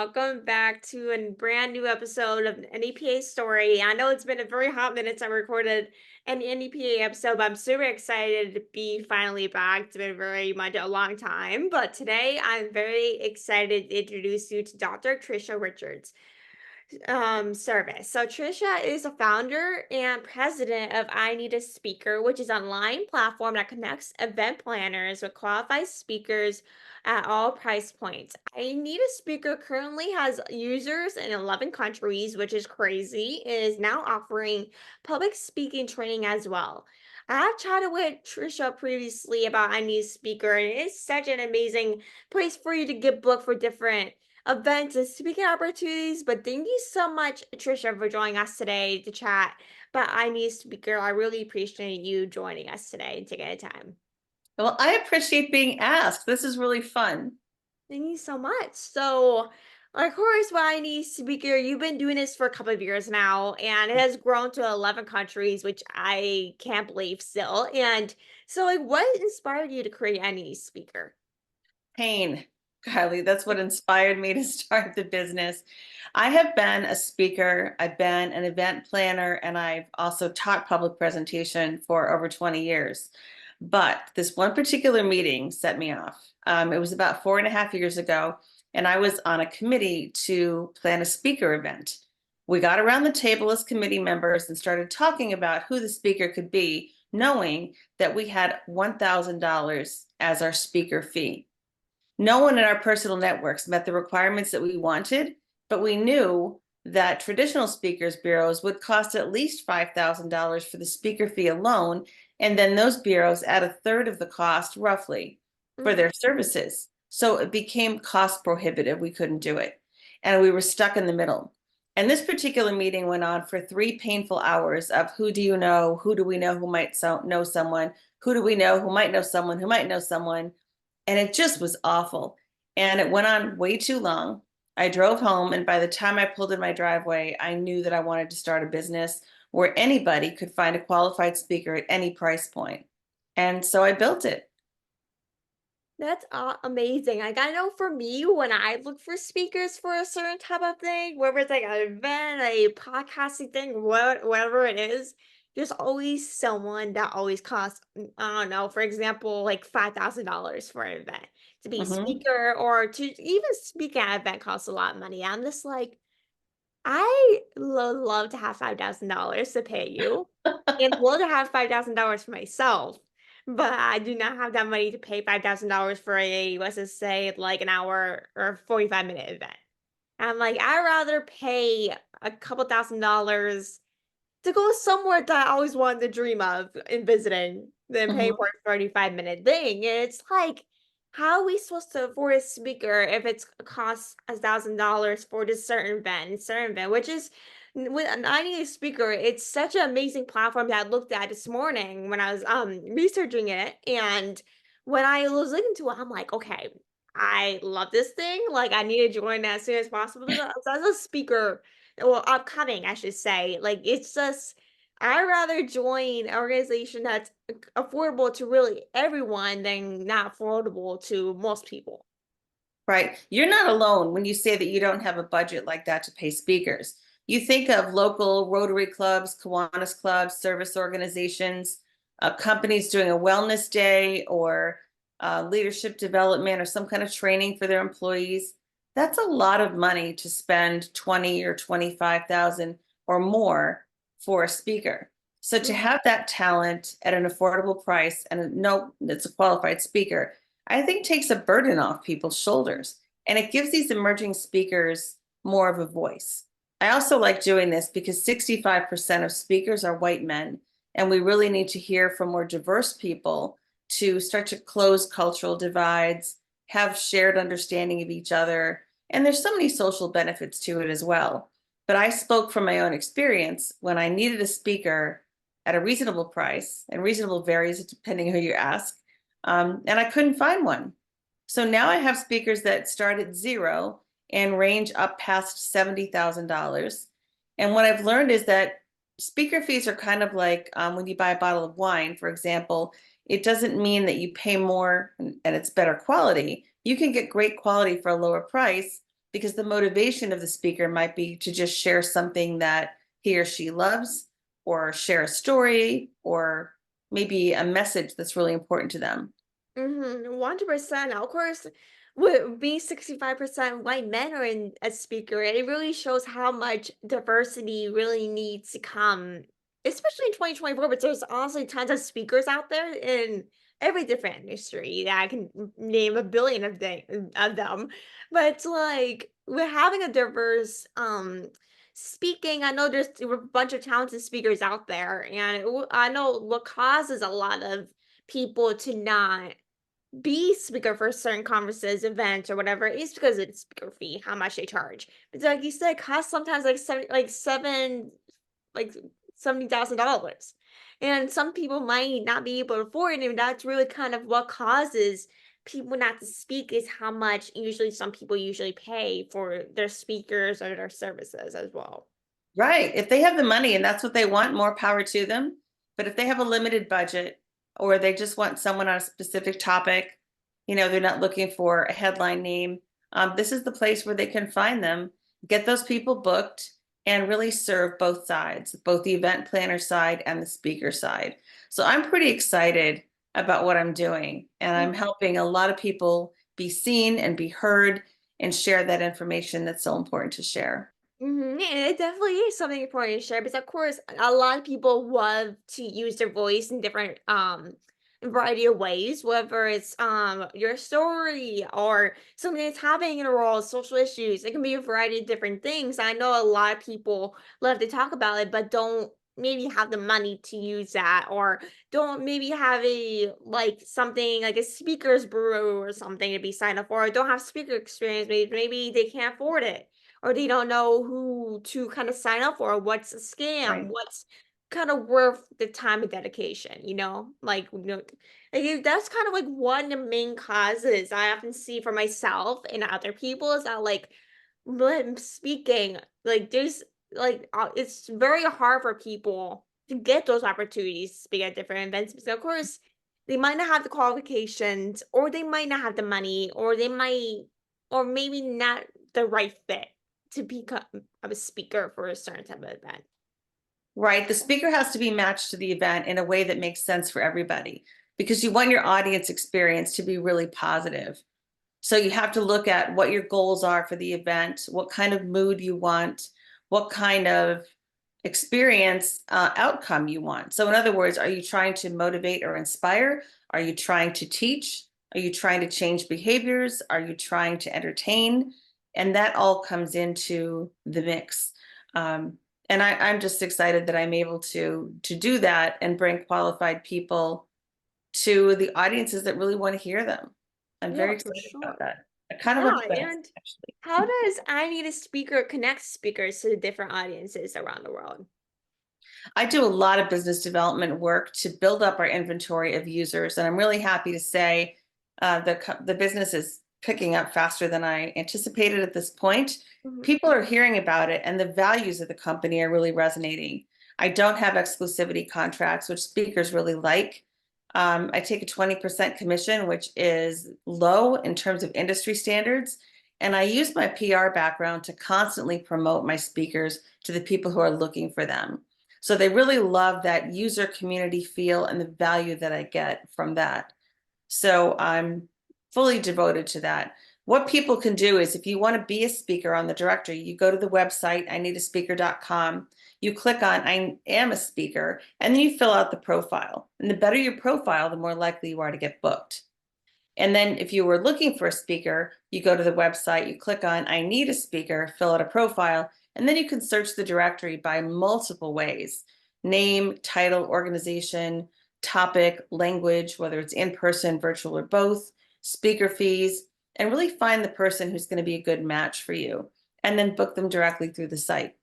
welcome back to a brand new episode of NEPA Story. I know it's been a very hot minute since I recorded an NEPA episode, but I'm super excited to be finally back. It's been very much a long time, but today I'm very excited to introduce you to Dr. Tricia Richards service. So Tricia is a founder and president of I Need a Speaker, which is an online platform that connects event planners with qualified speakers at all price points. I Need a Speaker currently has users in 11 countries, which is crazy. It is now offering public speaking training as well. I have chatted with Tricia previously about I Need a Speaker, and it's such an amazing place for you to get booked for different events and speaking opportunities. But thank you so much, Tricia, for joining us today to chat about I Need a Speaker. I really appreciate you joining us today and taking the time. Well, I appreciate being asked. This is really fun. Thank you so much. So, of course, with I Need a Speaker, you've been doing this for a couple of years now, and it has grown to 11 countries, which I can't believe still. And so, like, what inspired you to create I Need a Speaker? Pain, Kylie, that's what inspired me to start the business. I have been a speaker, I've been an event planner, and I've also taught public presentation for over 20 years. But this one particular meeting set me off. It was about 4.5 years ago, and I was on a committee to plan a speaker event. We got around the table as committee members and started talking about who the speaker could be, knowing that we had $1,000 as our speaker fee. No one in our personal networks met the requirements that we wanted, but we knew that traditional speakers bureaus would cost at least $5,000 for the speaker fee alone, and then those bureaus add a third of the cost, roughly, for Mhm. their services. So it became cost prohibitive. We couldn't do it. And we were stuck in the middle. And this particular meeting went on for 3 painful hours of who do you know? Who do we know who might know someone? Who do we know who might know someone who might know someone? And it just was awful. And it went on way too long. I drove home, and by the time I pulled in my driveway, I knew that I wanted to start a business where anybody could find a qualified speaker at any price point. And so I built it. That's amazing. Like, I know for me, when I look for speakers for a certain type of thing, whether it's like an event, a podcasting thing, whatever it is, there's always someone that always costs, I don't know, for example, like $5,000 for an event to be a Mhm. speaker or to even speak at an event costs a lot of money. I'm just like, I love to have $5,000 to pay you and love to have $5,000 for myself, but I do not have that money to pay $5,000 for a, let's just say, like an hour or 45-minute event. I'm like, I'd rather pay a couple $1,000s to go somewhere that I always wanted to dream of in visiting than paying Mhm. for a 35-minute thing. And it's like, how are we supposed to afford a speaker if it's costs $1,000 for this certain event, which is with an I Need a Speaker, it's such an amazing platform that I looked at this morning when I was researching it. And when I was looking to it, I'm like, okay, I love this thing. Like I need to join as soon as possible. As a speaker, well, upcoming, I should say. Like it's just I'd rather join an organization that's affordable to really everyone than not affordable to most people. Right. You're not alone when you say that you don't have a budget like that to pay speakers. You think of local Rotary clubs, Kiwanis clubs, service organizations, companies doing a wellness day or leadership development or some kind of training for their employees. That's a lot of money to spend 20 or 25,000 or more for a speaker. So to Mhm. have that talent at an affordable price and no, it's a qualified speaker, I think takes a burden off people's shoulders, and it gives these emerging speakers more of a voice. I also like doing this because 65% of speakers are white men, and we really need to hear from more diverse people to start to close cultural divides, have shared understanding of each other, and there's so many social benefits to it as well. But I spoke from my own experience when I needed a speaker at a reasonable price, and reasonable varies depending who you ask, and I couldn't find one. So now I have speakers that start at zero and range up past $70,000. And what I've learned is that speaker fees are kind of like when you buy a bottle of wine, for example, it doesn't mean that you pay more and it's better quality. You can get great quality for a lower price, because the motivation of the speaker might be to just share something that he or she loves, or share a story, or maybe a message that's really important to them. 100%. Of course, with being 65% white men are in a speaker, it really shows how much diversity really needs to come, especially in 2024. But there's honestly tons of speakers out there in every different industry that I can name a billion of them. But it's like we're having a diverse speaking. I know there's a bunch of talented speakers out there, and I know what causes a lot of people to not be speaker for certain conferences, events, or whatever is because of the speaker fee, how much they charge. But like you said, it costs sometimes like like $70,000. And some people might not be able to afford it, and that's really kind of what causes people not to speak is how much usually some people usually pay for their speakers or their services as well. Right. If they have the money and that's what they want, more power to them. But if they have a limited budget, or they just want someone on a specific topic, they're not looking for a headline name, this is the place where they can find them, get those people booked, and really serve both sides, both the event planner side and the speaker side. So I'm pretty excited about what I'm doing, and I'm helping a lot of people be seen and be heard and share that information that's so important to share. Yeah, it definitely is something important to share because, of course, a lot of people love to use their voice in different variety of ways, whether it's your story or something that's happening in a world, social issues. It can be a variety of different things. I know a lot of people love to talk about it, but don't maybe have the money to use that, or don't maybe have a like something like a speaker's bureau or something to be signed up for, or don't have speaker experience. Maybe they can't afford it, or they don't know who to kind of sign up for, what's a scam, Right. what's kind of worth the time and dedication, like that's kind of like one of the main causes I often see for myself and other people is that like when I'm speaking, like there's like it's very hard for people to get those opportunities to speak at different events because of course they might not have the qualifications, or they might not have the money, or they might, or maybe not the right fit to become a speaker for a certain type of event. Right. The speaker has to be matched to the event in a way that makes sense for everybody, because you want your audience experience to be really positive. So you have to look at what your goals are for the event, what kind of mood you want, what kind of experience outcome you want. So in other words, are you trying to motivate or inspire? Are you trying to teach? Are you trying to change behaviors? Are you trying to entertain? And that all comes into the mix. And I'm just excited that I'm able to do that and bring qualified people to the audiences that really want to hear them. I'm Yeah, very for excited about sure. that. Kind of Yeah, obsessed, and how actually. does I Need a Speaker connect speakers to different audiences around the world? I do a lot of business development work to build up our inventory of users, and I'm really happy to say the business is picking up faster than I anticipated at this point. Mhm. People are hearing about it, and the values of the company are really resonating. I don't have exclusivity contracts, which speakers really like. I take a 20% commission, which is low in terms of industry standards. And I use my PR background to constantly promote my speakers to the people who are looking for them. So they really love that user community feel and the value that I get from that. So I'm fully devoted to that. What people can do is if you want to be a speaker on the directory, you go to the website, ineedaspeaker.com. You click on I am a speaker, and then you fill out the profile. And the better your profile, the more likely you are to get booked. And then if you were looking for a speaker, you go to the website, you click on I need a speaker, fill out a profile, and then you can search the directory by multiple ways: name, title, organization, topic, language, whether it's in person, virtual, or both, speaker fees, and really find the person who's going to be a good match for you, and then book them directly through the site.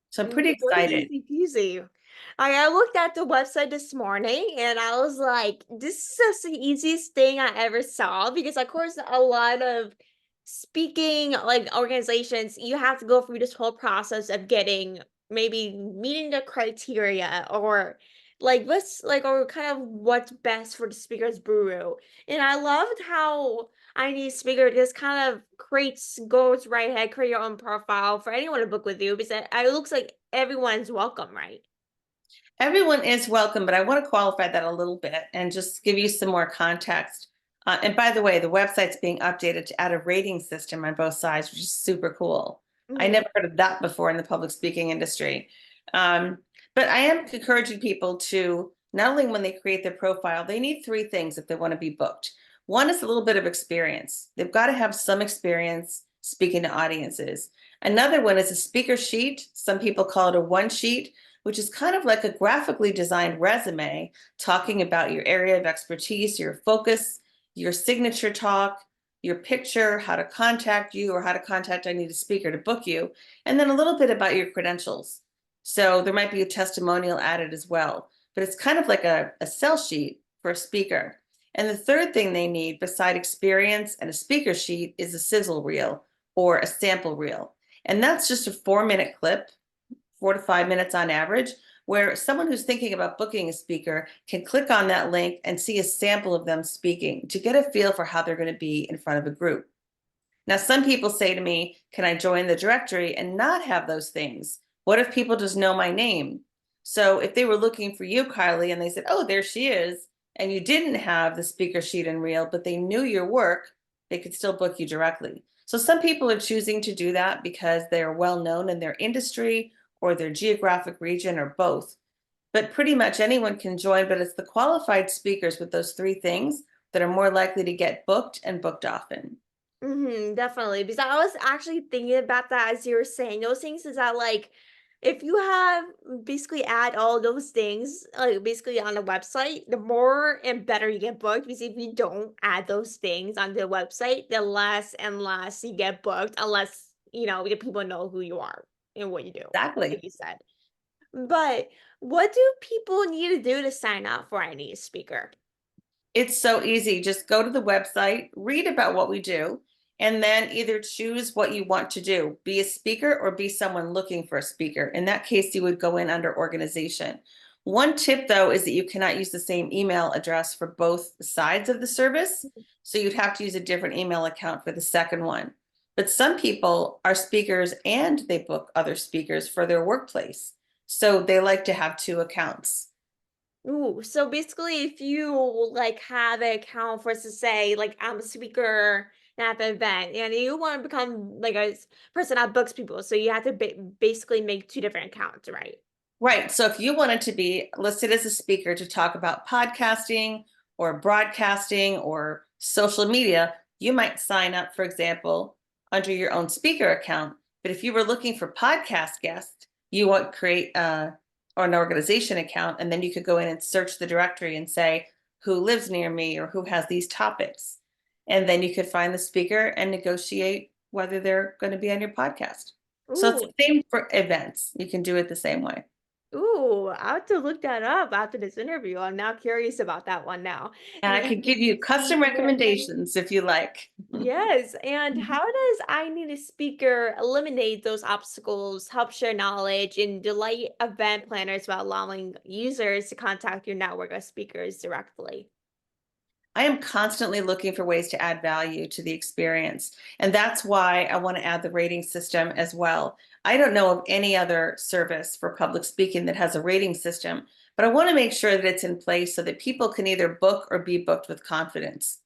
So I'm pretty Very excited. easy peasy. I looked at the website this morning and I was like, this is just the easiest thing I ever saw because of course a lot of speaking like organizations, you have to go through this whole process of getting maybe meeting the criteria or like what's like or kind of what's best for the speaker's brew. And I loved how I need speaker just kind of creates goes right ahead, create your own profile for anyone to book with you because it looks like everyone's welcome, right? Everyone is welcome, but I want to qualify that a little bit and just give you some more context. And by the way, the website's being updated to add a rating system on both sides, which is super cool. I Mhm. never heard of that before in the public speaking industry. Um, but I am encouraging people to not only when they create their profile, they need three things if they want to be booked. One is a little bit of experience. They've got to have some experience speaking to audiences. Another one is a speaker sheet. Some people call it a one sheet, which is kind of like a graphically designed resume talking about your area of expertise, your focus, your signature talk, your picture, how to contact you or how to contact I need a speaker to book you, and then a little bit about your credentials. So there might be a testimonial added as well, but it's kind of like a sell sheet for a speaker. And the third thing they need beside experience and a speaker sheet is a sizzle reel or a sample reel. And that's just a 4-minute clip, 4 to 5 minutes on average, where someone who's thinking about booking a speaker can click on that link and see a sample of them speaking to get a feel for how they're going to be in front of a group. Now, some people say to me, can I join the directory and not have those things? What if people just know my name? So if they were looking for you, Kylie, and they said, oh, there she is, and you didn't have the speaker sheet and reel, but they knew your work, they could still book you directly. So some people are choosing to do that because they're well known in their industry or their geographic region or both. But pretty much anyone can join, but it's the qualified speakers with those three things that are more likely to get booked and booked often. Definitely. Because I was actually thinking about that as you were saying those things is that like if you have basically add all those things like basically on the website, the more and better you get booked. Because if you don't add those things on the website, the less and less you get booked unless the people know who you are and what you do, like Exactly. you said. But what do people need to do to sign up for any speaker? It's so easy. Just go to the website, read about what we do, and then either choose what you want to do, be a speaker or be someone looking for a speaker. In that case, you would go in under organization. One tip, though, is that you cannot use the same email address for both sides of the service. So you'd have to use a different email account for the second one. But some people are speakers and they book other speakers for their workplace. So they like to have two accounts. Ooh, so basically, if you like have an account for us to say, like I'm a speaker at the event, and you want to become like person that books people, so you have to basically make two different accounts, right? Right. So if you wanted to be listed as a speaker to talk about podcasting or broadcasting or social media, you might sign up, for example, under your own speaker account. But if you were looking for podcast guests, you would create or an organization account, and then you could go in and search the directory and say who lives near me or who has these topics. And then you could find the speaker and negotiate whether they're going to be on your podcast. So it's Ooh, the same for events. You can do it the same way. ooh, I have to look that up after this interview. I'm now curious about that one now, And and I I have could to give you see custom where. recommendations if you like. Yes, and how does I Need a Speaker eliminate those obstacles, help share knowledge, and delight event planners while allowing users to contact your network of speakers directly? I am constantly looking for ways to add value to the experience. And that's why I want to add the rating system as well. I don't know of any other service for public speaking that has a rating system, but I want to make sure that it's in place so that people can either book or be booked with confidence.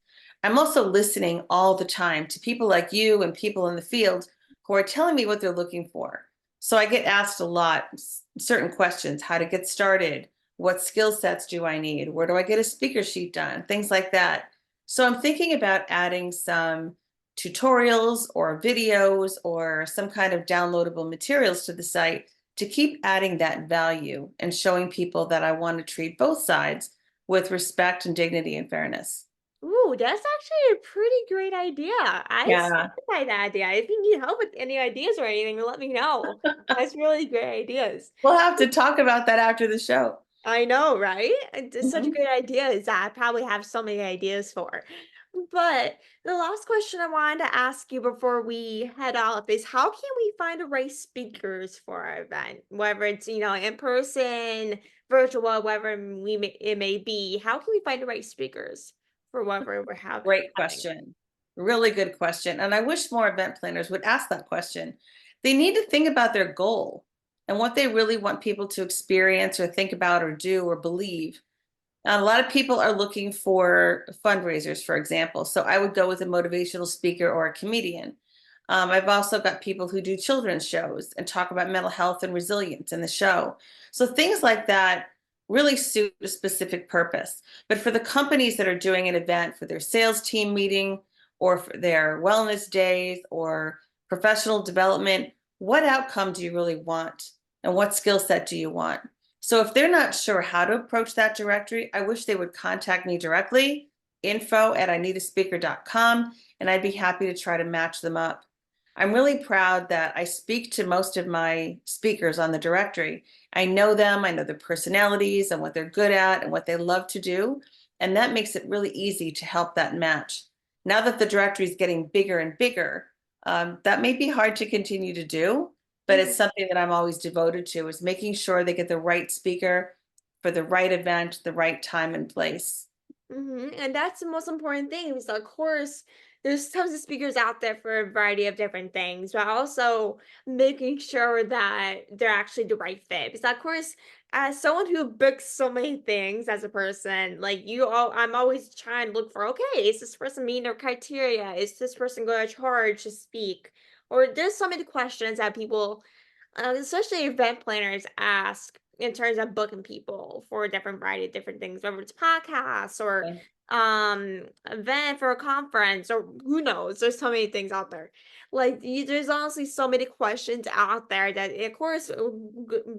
I'm also listening all the time to people like you and people in the field who are telling me what they're looking for. So I get asked a lot certain questions: how to get started, what skill sets do I need? Where do I get a speaker sheet done? Things like that. So I'm thinking about adding some tutorials or videos or some kind of downloadable materials to the site to keep adding that value and showing people that I want to treat both sides with respect and dignity and fairness. Ooh, that's actually a pretty great idea. I stand Yeah, by that idea. If you need help with any ideas or anything, let me know. That's really great ideas. we'll have to talk about that after the show. I know, right? It's such a Mhm. great idea is that I probably have so many ideas for. But the last question I wanted to ask you before we head off is how can we find the right speakers for our event? Whether it's, in person, virtual, whatever it may be, how can we find the right speakers for whatever we're Great having? question. Really good question. And I wish more event planners would ask that question. They need to think about their goal and what they really want people to experience or think about or do or believe. A lot of people are looking for fundraisers, for example. So I would go with a motivational speaker or a comedian. I've also got people who do children's shows and talk about mental health and resilience in the show. So things like that really suit a specific purpose. But for the companies that are doing an event for their sales team meeting or for their wellness days or professional development, what outcome do you really want? And what skill set do you want? So if they're not sure how to approach that directory, I wish they would contact me directly, info@ineedaspeaker.com, and I'd be happy to try to match them up. I'm really proud that I speak to most of my speakers on the directory. I know them, I know their personalities and what they're good at and what they love to do. And that makes it really easy to help that match. Now that the directory is getting bigger and bigger, that may be hard to continue to do, but it's something that I'm always devoted to, is making sure they get the right speaker for the right event, the right time and place. And that's the most important thing is, of course, there's tons of speakers out there for a variety of different things, but also making sure that they're actually the right fit. Because, of course, as someone who books so many things as a person, like I'm always trying to look for, okay, is this person meeting their criteria? Is this person going to charge to speak? Or there's so many questions that people especially event planners ask in terms of booking people for a different variety of different things, whether it's podcasts or Okay. event for a conference or who knows. There's so many things out there. There's honestly so many questions out there that, of course,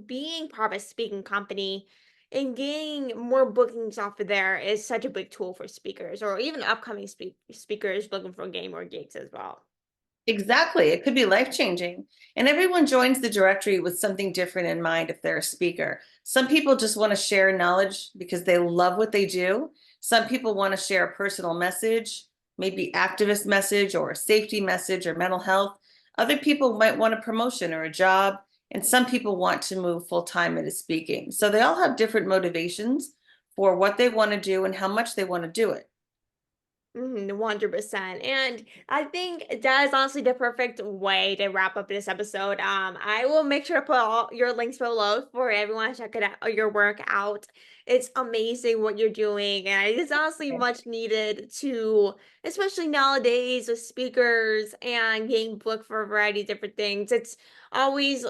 being part of a speaking company and getting more bookings off of there is such a big tool for speakers or even upcoming speakers looking for getting more gigs as well. Exactly. It could be life-changing. And everyone joins the directory with something different in mind if they're a speaker. Some people just want to share knowledge because they love what they do. Some people want to share a personal message, maybe activist message or a safety message or mental health. Other people might want a promotion or a job, and some people want to move full-time into speaking. So they all have different motivations for what they want to do and how much they want to do it. 100%. And I think that is honestly the perfect way to wrap up this episode. I will make sure to put all your links below for everyone to check it out, your work out. It's amazing what you're doing, and it's honestly Okay. much needed to, especially nowadays with speakers and getting booked for a variety of different things. It's always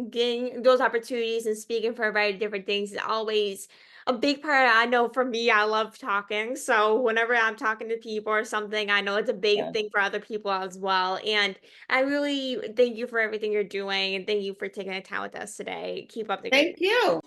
getting those opportunities and speaking for a variety of different things is always a big part. I know for me, I love talking. So whenever I'm talking to people or something, I know it's a big Yeah. thing for other people as well. And I really thank you for everything you're doing and thank you for taking the time with us today. Keep up the great Thank you.